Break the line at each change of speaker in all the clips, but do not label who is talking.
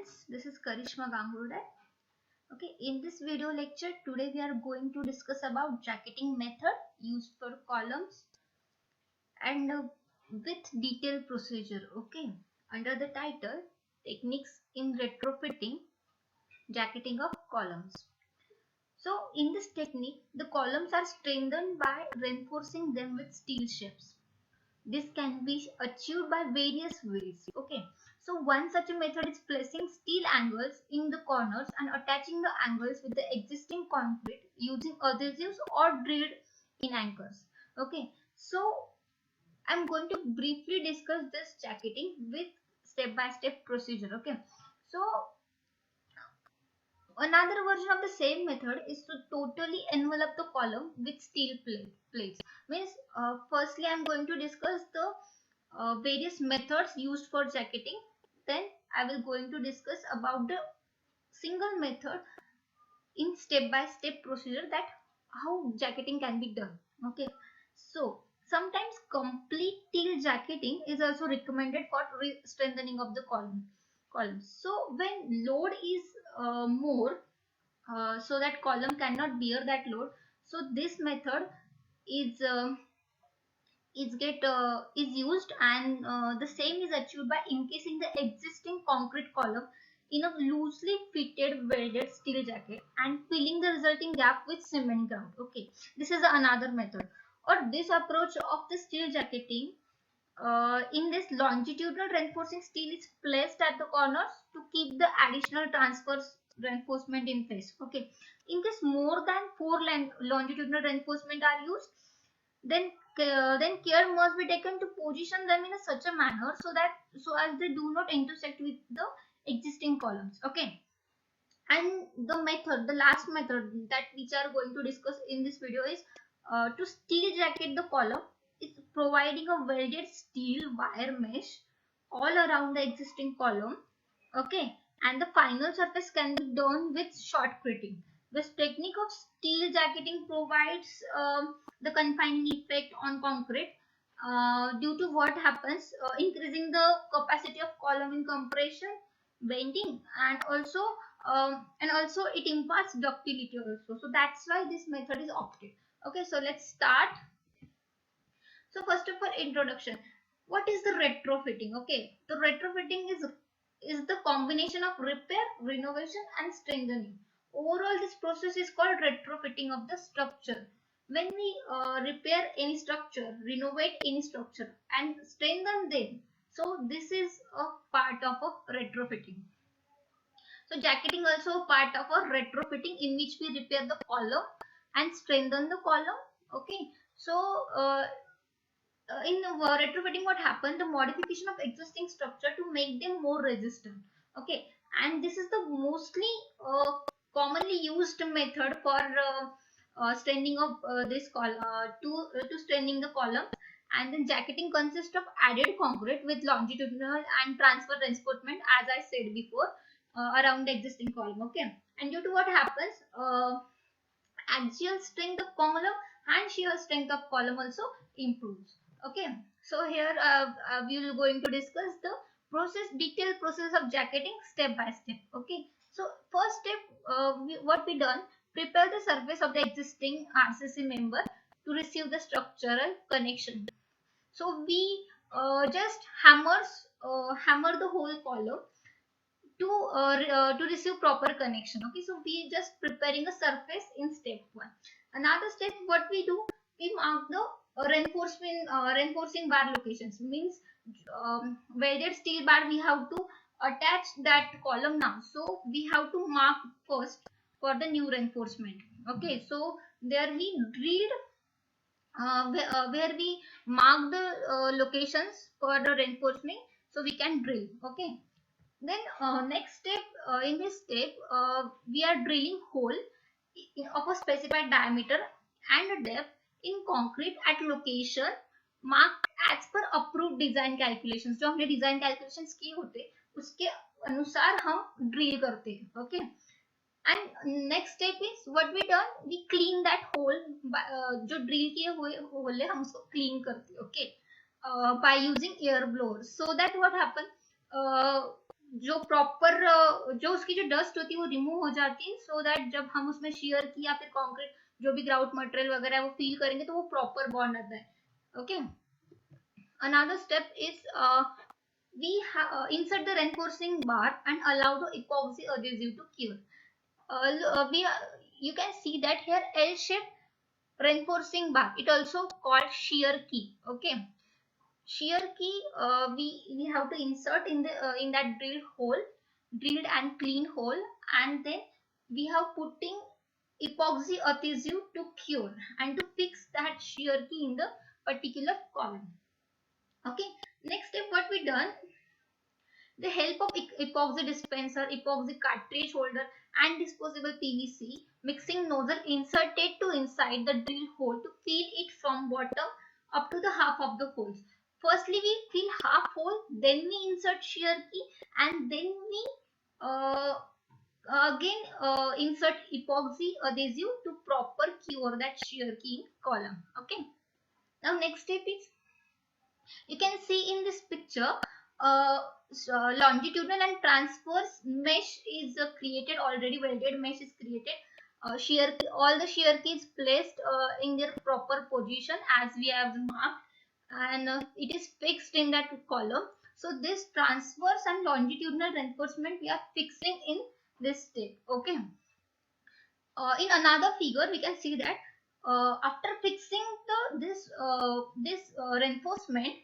friends, this is Karishma Gangude. Okay, in this video lecture today we are going to discuss about jacketing method used for columns and with detailed procedure. Okay, under the title techniques in retrofitting jacketing of columns. So in this technique the columns are strengthened by reinforcing them with steel shapes. This can be achieved by various ways. Okay, so one such a method is placing steel angles in the corners and attaching the angles with the existing concrete using adhesives or drilled in anchors. Okay, so I'm going to briefly discuss this jacketing with step by step procedure. Okay, so another version of the same method is to totally envelop the column with steel plates. Means firstly I'm going to discuss the various methods used for jacketing. Then I will going to discuss about the single method in step by step procedure that how jacketing can be done. Okay, so sometimes complete steel jacketing is also recommended for strengthening of the columns. So when load is more, so that column cannot bear that load, so this method is is used, and the same is achieved by encasing the existing concrete column in a loosely fitted welded steel jacket and filling the resulting gap with cement grout. Okay, this is another method. Or this approach of the steel jacketing, in this longitudinal reinforcing steel is placed at the corners to keep the additional transverse reinforcement in place. Okay, in case more than four longitudinal reinforcement are used, then then care must be taken to position them in such a manner so as they do not intersect with the existing columns. Okay, and the last method that which are going to discuss in this video is to steel jacket the column is providing a welded steel wire mesh all around the existing column. Okay, and the final surface can be done with shotcreting. This technique of steel jacketing provides the confining effect on concrete due to what happens, increasing the capacity of column in compression, bending, and also it imparts ductility also. So that's why this method is opted. Okay, so let's start. So first of all, introduction. What is the retrofitting? Okay, the retrofitting is the combination of repair, renovation, and strengthening. Overall, this process is called retrofitting of the structure. When we repair any structure, renovate any structure, and strengthen them, so this is a part of a retrofitting. So jacketing also a part of a retrofitting in which we repair the column and strengthen the column. Okay, so in retrofitting what happened, the modification of existing structure to make them more resistant. Okay, and this is the mostly commonly used method for strengthening of this to strengthening the column. And then jacketing consists of added concrete with longitudinal and transfer reinforcement, as I said before, around the existing column. Okay, and due to what happens, axial strength of column and shear strength of column also improves. Okay, so here we will going to discuss the detailed process of jacketing step by step. Okay, so first step, what we done, prepare the surface of the existing RCC member to receive the structural connection. So we just hammer the whole column to receive proper connection. Okay, so we just preparing a surface in step one. Another step what we do, we mark the reinforcing bar locations. Means welded steel bar we have to attach that column now, so we have to mark first for the new reinforcement. Okay, so there we drilled where we mark the locations for the reinforcement, so we can drill. Okay, then next step, in this step, we are drilling hole of a specified diameter and depth in concrete at location marked as per approved design calculations. जो हमने design calculations किए होते उसके अनुसार हम drill करते हैं. Okay, and next step is what we done, we clean that hole. जो drill किए हुए hole है हम उसको clean करते हैं. Okay, by using air blower, so that what happen, जो प्रॉपर जो उसकी जो डस्ट होती है वो रिमूव हो जाती है, सो दैट जब हम उसमें शेयर की या फिर कंक्रीट जो भी ग्राउट मटेरियल वगैरह है वो फील करेंगे तो वो प्रॉपर बॉन्ड आता है. Okay. Another step is insert the reinforcing bar and allow the epoxy adhesive to cure. You can see that here L-shaped reinforcing bar. It also called shear key. Okay, shear key we have to insert in that drilled and clean hole, and then we have putting epoxy adhesive to cure and to fix that shear key in the particular column. Okay, next step what we done, the help of epoxy dispenser, epoxy cartridge holder and disposable PVC mixing nozzle inserted to inside the drill hole to fill it from bottom up to the half of the holes. Firstly we fill half hole, then we insert shear key, and then we uh, again insert epoxy adhesive to proper cure that shear key in column. Okay, now next step is, you can see in this picture, uh, longitudinal and transverse mesh is created already. Welded mesh is created. All the shear keys placed in their proper position as we have marked, and it is fixed in that column. So this transverse and longitudinal reinforcement we are fixing in this step. Okay. In another figure we can see that after fixing this reinforcement,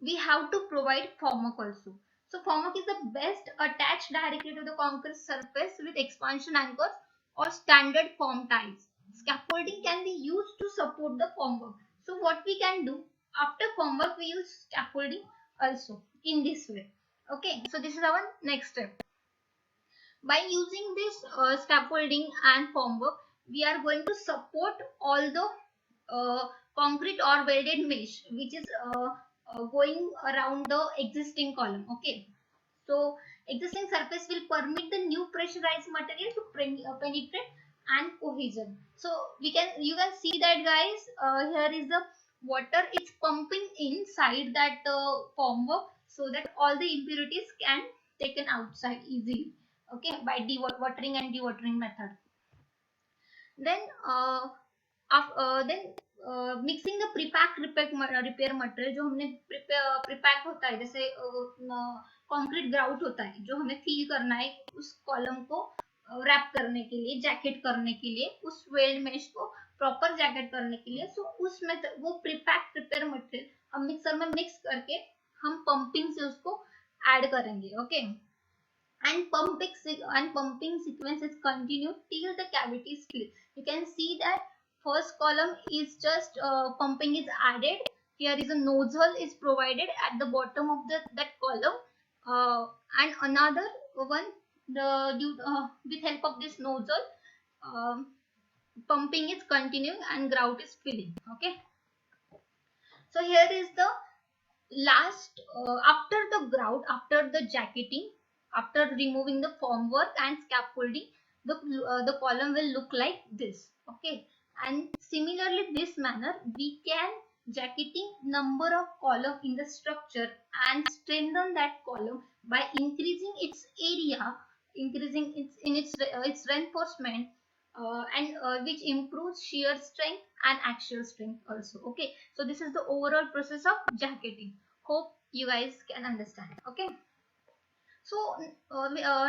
we have to provide formwork also. So formwork is the best attached directly to the concrete surface with expansion anchors or standard form ties. Scaffolding can be used to support the formwork. So what we can do, after formwork we use scaffolding also in this way. Okay, so this is our next step. By using this scaffolding and formwork, we are going to support all the concrete or welded mesh which is going around the existing column. Okay, so existing surface will permit the new pressurized material to penetrate and cohesion. So you can see that guys, here is the water, it's pumping inside that formwork so that all the impurities can taken outside easily. Okay, by watering and dewatering method. Then then mixing the prepack repair material, जो हमने prepack होता है, जैसे concrete grout होता है जो हमें feel करना है उस कॉलम को रैप करने के लिए, जैकेट करने के लिए, उस वेल्ड मेश को प्रॉपर जैकेट करने के लिए. सो उसमें वो प्रीपैक रिपेयर मटेरियल हम मिक्सर में मिक्स करके हम पंपिंग से उसको ऐड करेंगे. Okay, and pumping sequence is continued till the cavity is filled. You can see that first column is just pumping is added. Here is a nozzle is provided at the bottom of that column, and another one, with help of this nozzle, um, pumping is continuing and grout is filling. Okay, so here is the last, after the grout, after the jacketing, after removing the formwork and scaffolding, the column will look like this. Okay, and similarly this manner we can jacketing number of column in the structure and strengthen that column by increasing its area, increasing its reinforcement, and which improves shear strength and axial strength also. Okay, so this is the overall process of jacketing. Hope you guys can understand. Okay, so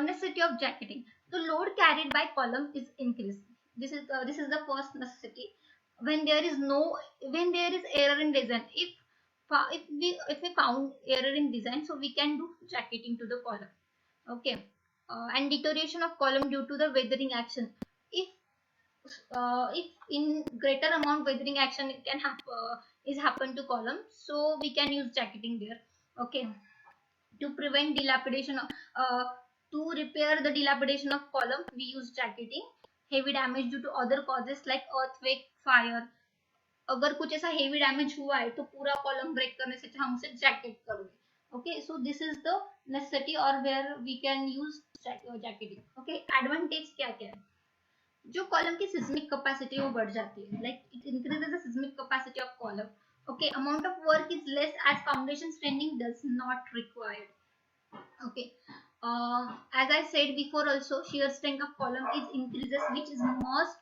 necessity of jacketing, the load carried by column is increased. This is the first necessity. When there is no, when there is error in design, if we found error in design, so we can do jacketing to the column. Okay, and deterioration of column due to the weathering action. If if in greater amount weathering action can happen to column, so we can use jacketing there. Okay, to prevent dilapidation to repair the dilapidation of column we use jacketing. Heavy damage due to other causes like earthquake, fire, अगर कुछ ऐसा heavy damage हुआ है तो पूरा column break करने से हम उसे jacket करेंगे. Okay, so this is the necessity or where we can use jacketing. Okay, advantage क्या क्या है, जो कॉलम की सिस्मिक कैपेसिटी वो बढ़ जाती है, like it increases the seismic capacity of column. Okay, amount of work is less as foundation strengthening does not required. Okay. As I said before also, shear strength of column is increases, which is must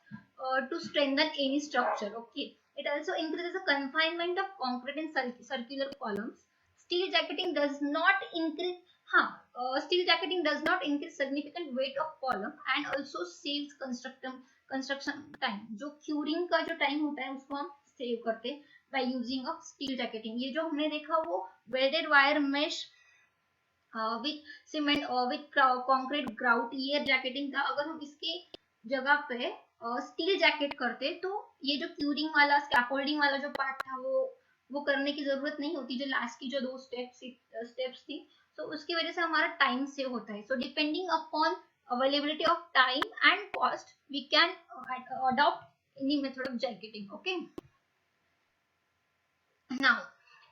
to strengthen any structure. Okay. It also increases the confinement of concrete in circular columns. Steel jacketing does not increase. Steel jacketing does not increase significant weight of column and also saves construction time. जो curing का जो time होता है उसको हम save करते हैं by using of steel jacketing. ये जो हमने देखा वो welded wire mesh with cement with concrete grout year jacketing था. अगर हम इसके जगह पे स्टील जैकेट करते तो ये जो क्यूरिंग वाला स्कैफोल्डिंग वाला जो पार्ट था वो करने की जरूरत नहीं होती, जो लास्ट की जो दो स्टेप्स थी. तो उसकी वजह से हमारा टाइम सेव होता है. So depending upon availability of time and cost we can adopt any method of jacketing. Okay, now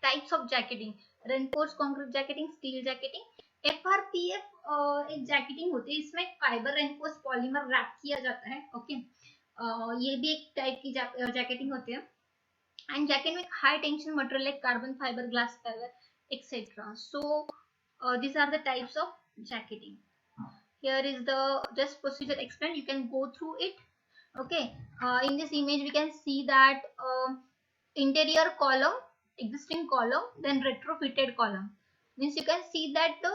types of jacketing: reinforced concrete jacketing, steel jacketing. FRPF एक जैकेटिंग होती है, इसमें फाइबर रेनफोर्स पॉलीमर रैप किया जाता है. Okay, ये भी एक टाइप की जैकेटिंग होती है. And jacket with high tension material like carbon fiber, glass fiber, etc. So these are the types of jacketing. Here is the just procedure explained, you can go through it. Okay, in this image we can see that interior column, existing column, then retrofitted column. Means you can see that the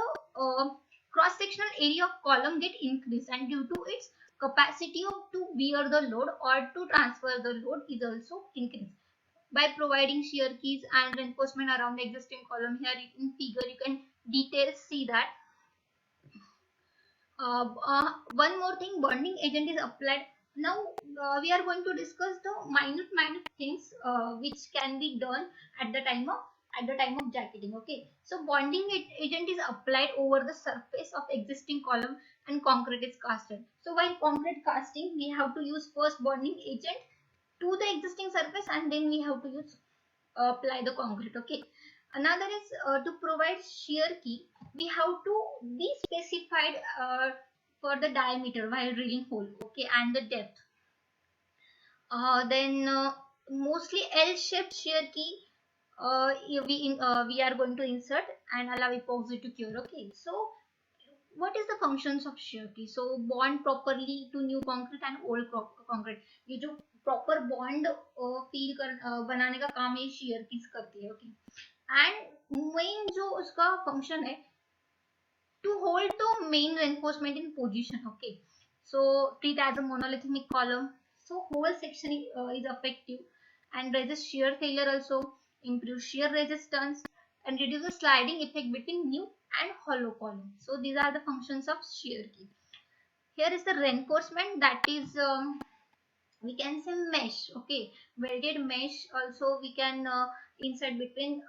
cross sectional area of column get increased, and due to its capacity to bear the load or to transfer the load is also increased by providing shear keys and reinforcement around the existing column. Here in figure you can details see that. One more thing, bonding agent is applied. Now we are going to discuss the minute things which can be done at the time of jacketing. Okay, so bonding agent is applied over the surface of existing column and concrete is casted. So while concrete casting, we have to use first bonding agent to the existing surface, and then we have to use apply the concrete. Okay, another is to provide shear key, we have to be specified for the diameter while drilling hole. Okay, and the depth. Then mostly L-shaped shear key we are going to insert and allow epoxy to cure. Okay, so what is the functions of shear key? So bond properly to new concrete and old concrete. ये जो proper bond feel कर बनाने का काम ये shear keys करती है. Okay, and main जो उसका function है to hold the main reinforcement in position. Okay, so treat as a monolithic column. So whole section is effective and resist shear failure also, improve shear resistance and reduce the sliding effect between new and hollow column. So these are the functions of shear key. Here is the reinforcement, that is we can say mesh. Okay, welded mesh also we can insert between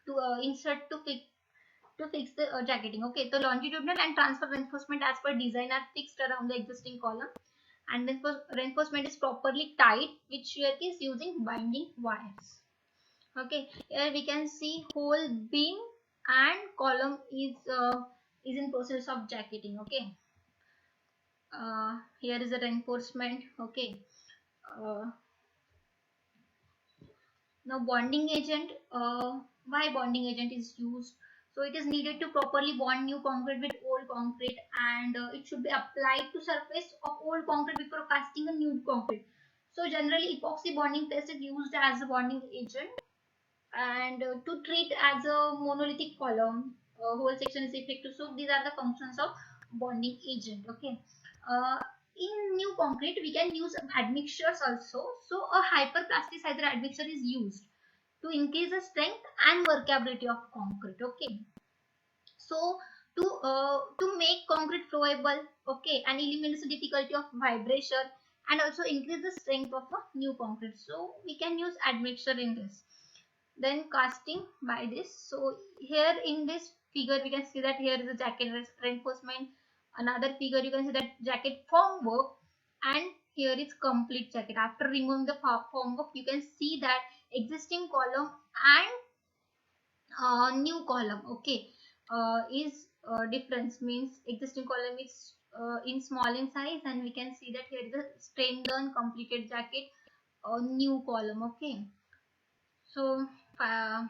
to insert to fix the jacketing. Okay, the longitudinal and transfer reinforcement as per design are fixed around the existing column, and reinforcement is properly tied with shear keys using binding wires. Okay, here we can see whole beam and column is in process of jacketing. Okay, here is the reinforcement. Okay, uh, now bonding agent, why bonding agent is used? So it is needed to properly bond new concrete with old concrete, and it should be applied to surface of old concrete before casting a new concrete. So generally epoxy bonding paste is used as a bonding agent, and to treat as a monolithic column, whole section is effective. So these are the functions of bonding agent. Okay, uh, in new concrete we can use admixtures also. So a hyperplasticizer admixture is used to increase the strength and workability of concrete. Okay, so to make concrete flowable, okay, and eliminates the difficulty of vibration and also increase the strength of a new concrete, so we can use admixture in this. Then casting by this. So here in this figure we can see that here is a jacket reinforcement. Another figure you can see that jacket formwork, and here is complete jacket. After removing the formwork you can see that existing column and new column, okay, is difference, means existing column is in small in size, and we can see that here is a strengthened completed jacket, new column. Okay, so uh,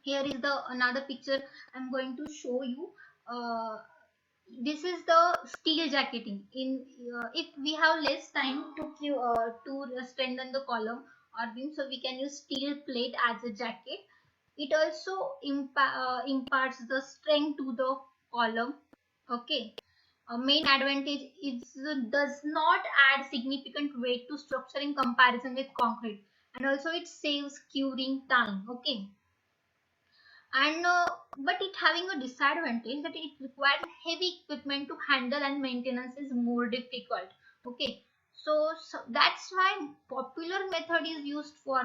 Here is the another picture I'm going to show you. uh, this is the steel jacketing in if we have less time to strengthen the column or beam, so we can use steel plate as a jacket. It also imparts the strength to the column. Okay. A main advantage is does not add significant weight to structure in comparison with concrete, and also it saves curing time. Okay. And but it having a disadvantage that it requires heavy equipment to handle, and maintenance is more difficult. Okay. So that's why popular method is used for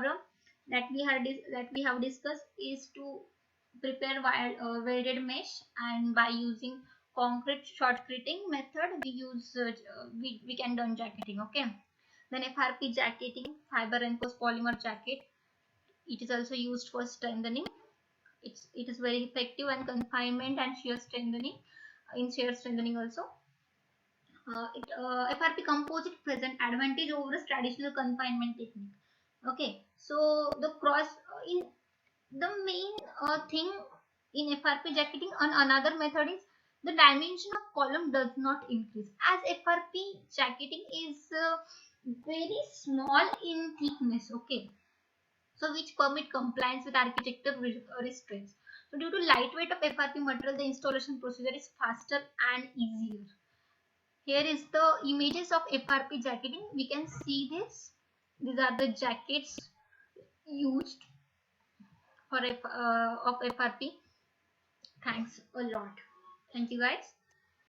that we have discussed is to prepare welded mesh, and by using concrete shotcreting method we use we can done jacketing. Okay. Then FRP jacketing, fiber reinforced polymer jacket, it is also used for strengthening. It is very effective and confinement and shear strengthening. In shear strengthening also, FRP composite present advantage over a traditional confinement technique. Okay, so the cross in the main thing in FRP jacketing on another method is the dimension of column does not increase, as FRP jacketing is very small in thickness. Okay, so which permit compliance with architecture restraints. So due to lightweight of FRP material, the installation procedure is faster and easier. Here is the images of FRP jacketing. We can see this. These are the jackets used for of FRP. Thanks a lot. Thank you guys.